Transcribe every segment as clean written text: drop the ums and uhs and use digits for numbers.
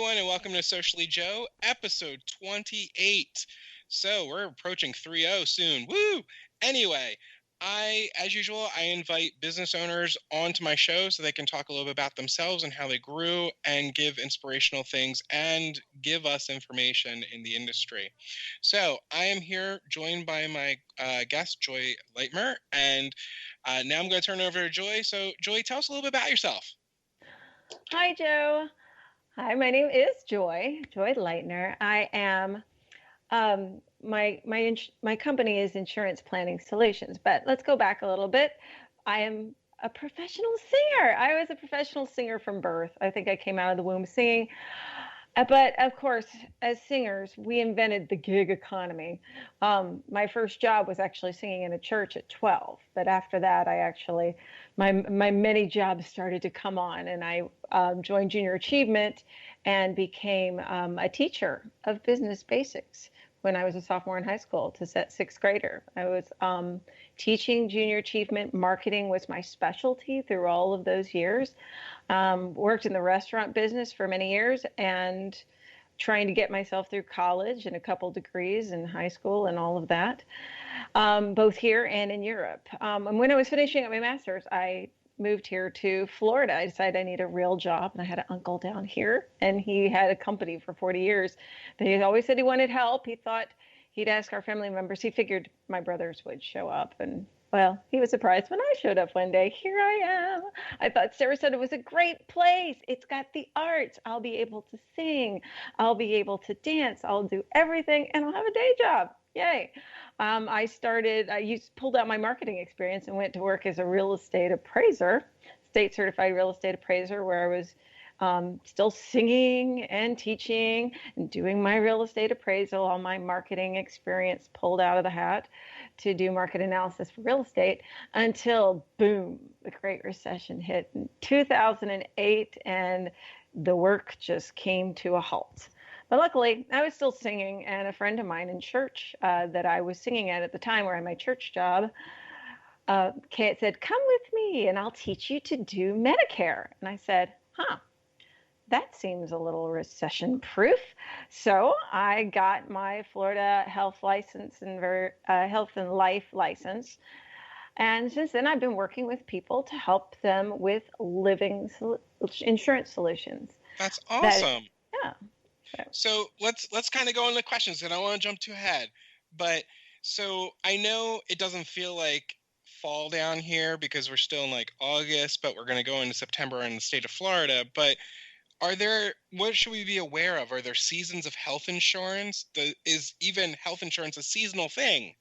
everyone, and welcome to Socially Joe, episode 28. So we're approaching 3-0 soon. Woo! Anyway, as usual, I invite business owners onto my show so they can talk a little bit about themselves and how they grew and give inspirational things and give us information in the industry. So I am here joined by my guest, Joy LEITNER, and now I'm going to turn it over to Joy. So Joy, tell us a little bit about yourself. Hi, Joe. Hi, my name is Joy LEITNER. I am my company is Insurance Planning Solutions, but let's go back a little bit. I am a professional singer. I was a professional singer from birth. I think I came out of the womb singing. But of course, as singers, we invented the gig economy. My first job was actually singing in a church at 12. But after that, my many jobs started to come on, and I joined Junior Achievement and became a teacher of business basics when I was a sophomore in high school to sixth grader. I was teaching Junior Achievement. Marketing was my specialty through all of those years. Worked in the restaurant business for many years and trying to get myself through college and a couple degrees in high school and all of that, both here and in Europe. And when I was finishing up my master's, I moved here to Florida. I decided I need a real job, and I had an uncle down here, and he had a company for 40 years. But he always said he wanted help. He thought he'd ask our family members. He figured my brothers would show up, and well, he was surprised when I showed up one day. Here I am. I thought Sarasota was a great place. It's got the arts. I'll be able to sing. I'll be able to dance. I'll do everything, and I'll have a day job. Yay. I pulled out my marketing experience and went to work as a real estate appraiser, state certified real estate appraiser, where I was still singing and teaching and doing my real estate appraisal, all my marketing experience pulled out of the hat to do market analysis for real estate until, boom, the Great Recession hit in 2008, and the work just came to a halt. But luckily, I was still singing, and a friend of mine in church that I was singing at the time, where I had my church job, said, "Come with me, and I'll teach you to do Medicare." And I said, that seems a little recession-proof. So I got my Florida health license and health and life license. And since then, I've been working with people to help them with living insurance solutions. That's awesome. Yeah. So let's kind of go into questions, and I want to jump too ahead. But so I know it doesn't feel like fall down here because we're still in like August, but we're going to go into September in the state of Florida. But what should we be aware of? Are there seasons of health insurance? Is even health insurance a seasonal thing?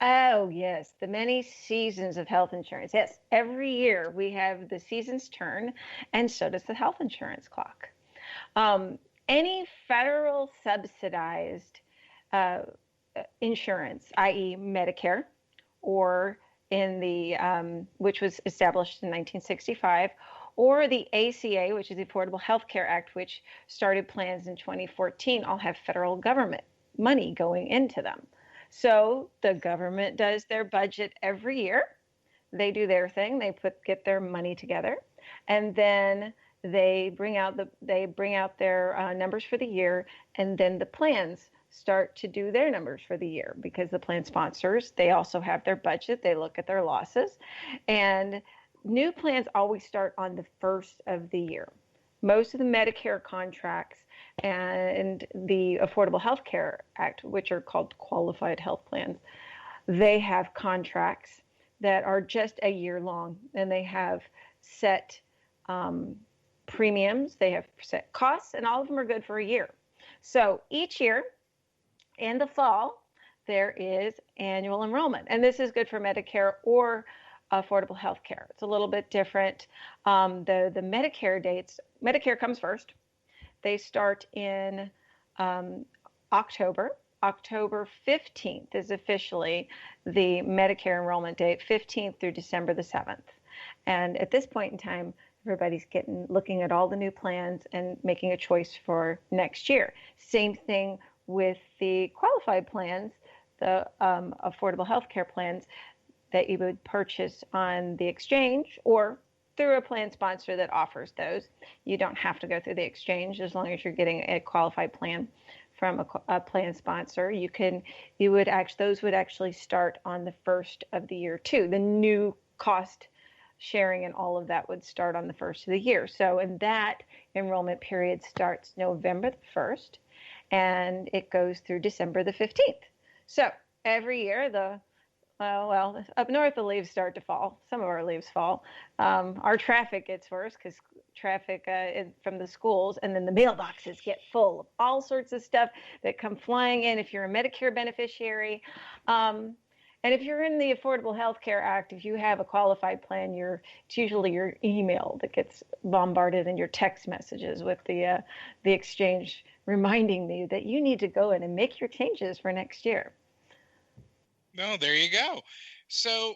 Oh, yes. The many seasons of health insurance. Yes. Every year we have the seasons turn, and so does the health insurance clock. Any federal subsidized insurance, i.e. Medicare, or which was established in 1965, or the ACA, which is the Affordable Health Care Act, which started plans in 2014, all have federal government money going into them. So the government does their budget every year. They do their thing. They get their money together, and then they bring out their numbers for the year, and then the plans start to do their numbers for the year, because the plan sponsors, they also have their budget. They look at their losses, and new plans always start on the first of the year. Most of the Medicare contracts and the Affordable Health Care Act, which are called qualified health plans, they have contracts that are just a year long, and they have set premiums, they have set costs, and all of them are good for a year. So each year in the fall, there is annual enrollment, and this is good for Medicare or affordable health care. It's a little bit different. The Medicare dates, Medicare comes first. They start in October. October 15th is officially the Medicare enrollment date, 15th through December the 7th. And at this point in time, everybody's looking at all the new plans and making a choice for next year. Same thing with the qualified plans, the affordable health care plans that you would purchase on the exchange or through a plan sponsor that offers those. You don't have to go through the exchange as long as you're getting a qualified plan from a plan sponsor. Those would actually start on the first of the year too. The new cost sharing and all of that would start on the first of the year. So, and that enrollment period starts November the 1st and it goes through December the 15th. So every year, up north, the leaves start to fall. Some of our leaves fall. Our traffic gets worse because traffic from the schools, and then the mailboxes get full of all sorts of stuff that come flying in if you're a Medicare beneficiary. And if you're in the Affordable Health Care Act, if you have a qualified plan, it's usually your email that gets bombarded and your text messages with the exchange reminding you that you need to go in and make your changes for next year. No, there you go. So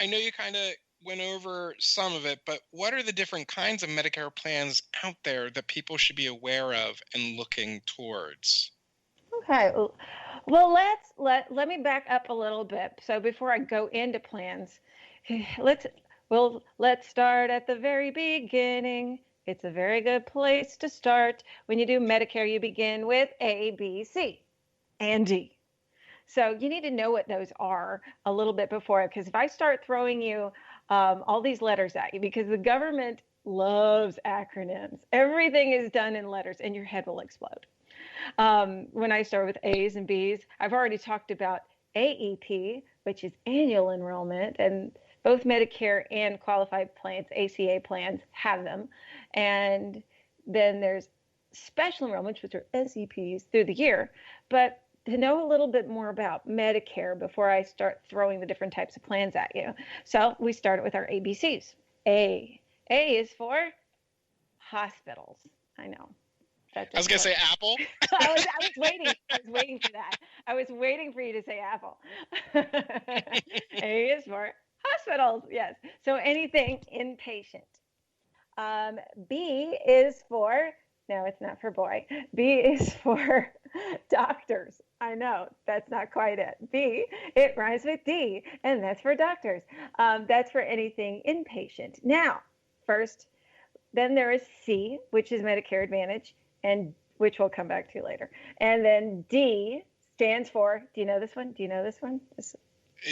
I know you kind of went over some of it, but what are the different kinds of Medicare plans out there that people should be aware of and looking towards? Okay. Well, let me back up a little bit. So before I go into plans, let's start at the very beginning. It's a very good place to start. When you do Medicare, you begin with A, B, C, and D. So you need to know what those are a little bit before, because if I start throwing you all these letters at you, because the government loves acronyms, everything is done in letters, and your head will explode. When I start with A's and B's, I've already talked about AEP, which is annual enrollment, and both Medicare and qualified plans, ACA plans, have them. And then there's special enrollments, which are SEPs through the year. But to know a little bit more about Medicare before I start throwing the different types of plans at you. So we started with our ABCs. A is for hospitals. I know. I was going to say Apple. I was waiting for that. I was waiting for you to say Apple. A is for hospitals. Yes. So anything inpatient. B is for, no, it's not for boy. B is for doctors. I know, that's not quite it. B, it rhymes with D, and that's for doctors. That's for anything inpatient. Now, first, then there is C, which is Medicare Advantage, and which we'll come back to later. And then D stands for, do you know this one? Is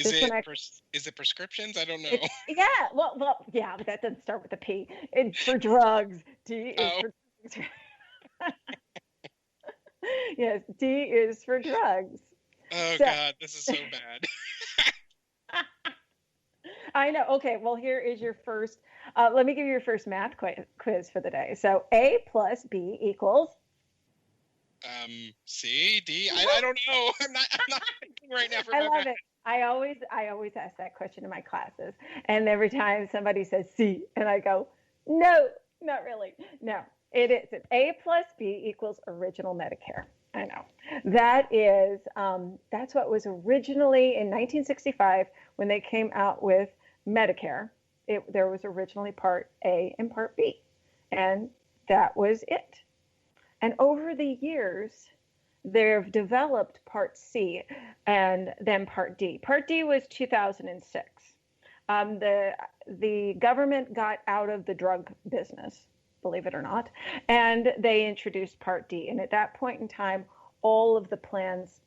it prescriptions? I don't know. Yeah, yeah, but that doesn't start with a P. It's for drugs. D is for drugs. Yes, D is for drugs. Oh, God, this is so bad. I know. Okay, well, here is your first. Let me give you your first math quiz for the day. So A plus B equals? C, D. I don't know. I'm not thinking right now. I love it. I always ask that question in my classes, and every time somebody says C, and I go, no, not really. No, it is. It's A plus B equals original Medicare. I know. That is, that's what was originally in 1965 when they came out with Medicare. There was originally Part A and Part B, and that was it. And over the years, they've developed Part C and then Part D. Part D was 2006. The government got out of the drug business, believe it or not, and they introduced Part D. And at that point in time, all of the plans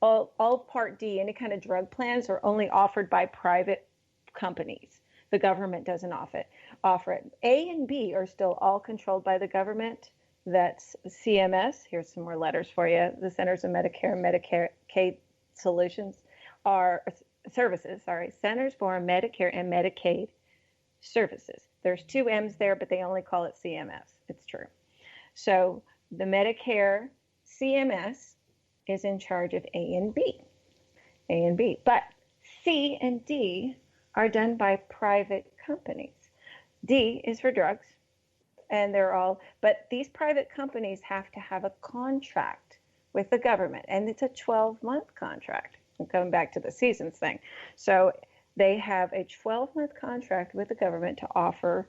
all Part D, any kind of drug plans, are only offered by private companies. The government doesn't offer it. A and B are still all controlled by the government. That's CMS. Here's some more letters for you. The Centers of Medicare and Medicaid Services. Centers for Medicare and Medicaid Services. There's two M's there, but they only call it CMS. It's true. So the Medicare CMS is in charge of A and B. But C and D are done by private companies. D is for drugs, and but these private companies have to have a contract with the government, and it's a 12-month contract. I'm coming back to the seasons thing. So they have a 12-month contract with the government to offer,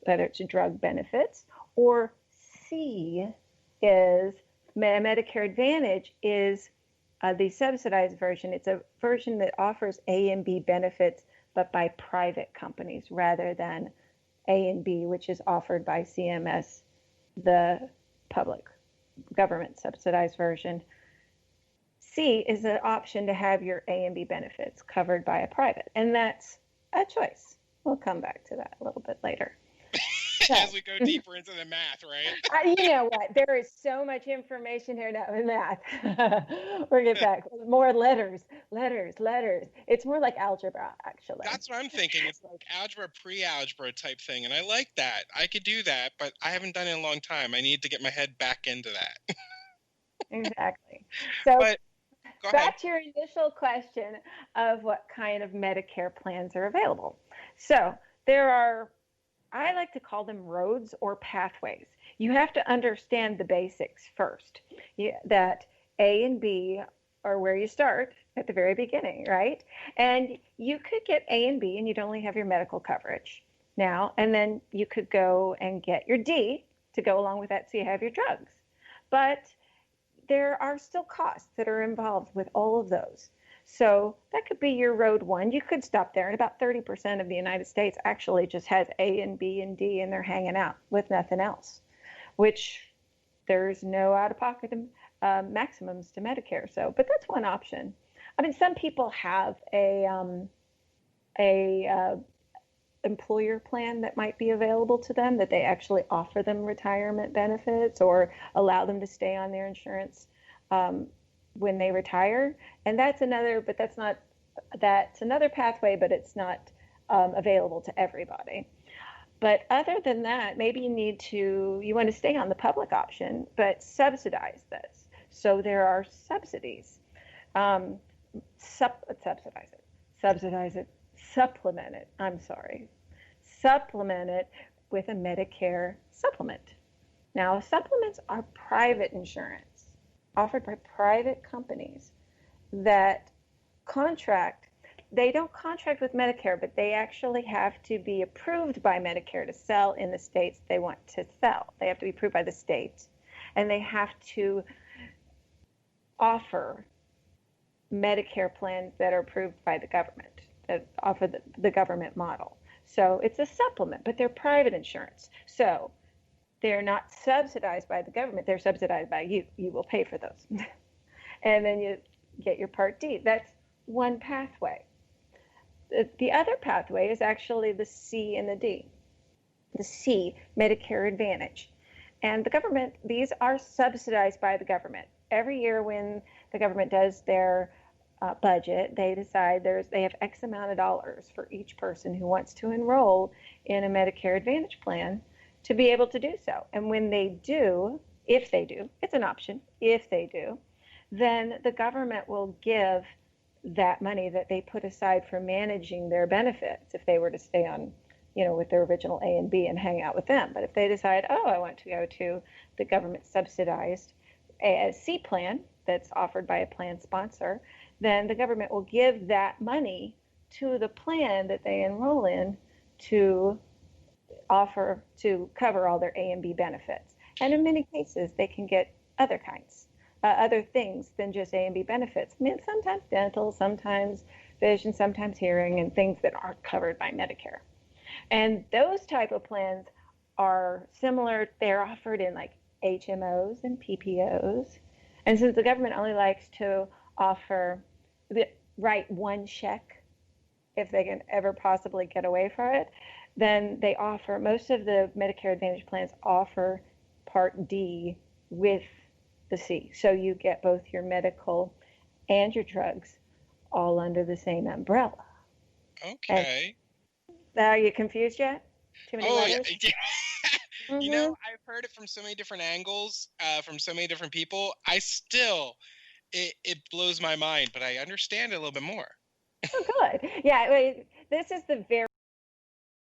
whether it's drug benefits, or C is Medicare Advantage is the subsidized version. It's a version that offers A and B benefits but by private companies rather than A and B, which is offered by CMS, the public government subsidized version. C is an option to have your A and B benefits covered by a private, and that's a choice. We'll come back to that a little bit later. As we go deeper into the math, right? You know what? There is so much information here now in math. We'll get back. More letters. It's more like algebra, actually. That's what I'm thinking. It's like algebra, pre-algebra type thing, and I like that. I could do that, but I haven't done it in a long time. I need to get my head back into that. Exactly. So but, back to your initial question of what kind of Medicare plans are available. So there are, I like to call them roads or pathways. You have to understand the basics first. That A and B are where you start at the very beginning, right? And you could get A and B and you'd only have your medical coverage now, and then you could go and get your D to go along with that so you have your drugs. But there are still costs that are involved with all of those. So that could be your road one. You could stop there, and about 30% of the United States actually just has A and B and D, and they're hanging out with nothing else, which there's no out-of-pocket maximums to Medicare. So, but that's one option. I mean, some people have a employer plan that might be available to them, that they actually offer them retirement benefits or allow them to stay on their insurance when they retire. And that's another pathway, but it's not available to everybody. But other than that, maybe you want to stay on the public option, but subsidize this. So there are subsidies. Supplement it with a Medicare supplement. Now, supplements are private insurance offered by private companies that contract. They don't contract with Medicare, but they actually have to be approved by Medicare to sell in the states they want to sell. They have to be approved by the state, and they have to offer Medicare plans that are approved by the government, that offer the government model. So it's a supplement, but they're private insurance. So they're not subsidized by the government. They're subsidized by you. You will pay for those. And then you get your Part D. That's one pathway. The other pathway is actually the C and the D. The C, Medicare Advantage. And the government, these are subsidized by the government. Every year when the government does their budget, they decide they have X amount of dollars for each person who wants to enroll in a Medicare Advantage plan to be able to do so. And when they do, if they do, it's an option, if they do, then the government will give that money that they put aside for managing their benefits if they were to stay on, with their original A and B and hang out with them. But if they decide, I want to go to the government subsidized C plan that's offered by a plan sponsor, then the government will give that money to the plan that they enroll in to offer to cover all their A and B benefits. And in many cases, they can get other things than just A and B benefits. I mean, sometimes dental, sometimes vision, sometimes hearing, and things that aren't covered by Medicare. And those type of plans are similar. They're offered in like HMOs and PPOs. And since the government only likes to write one check if they can ever possibly get away from it, then most of the Medicare Advantage plans offer Part D with the C. So you get both your medical and your drugs all under the same umbrella. Okay. Are you confused yet? Too many letters? Yeah. Mm-hmm. I've heard it from so many different angles, from so many different people. It blows my mind, but I understand it a little bit more. Oh, good. Yeah, this is the very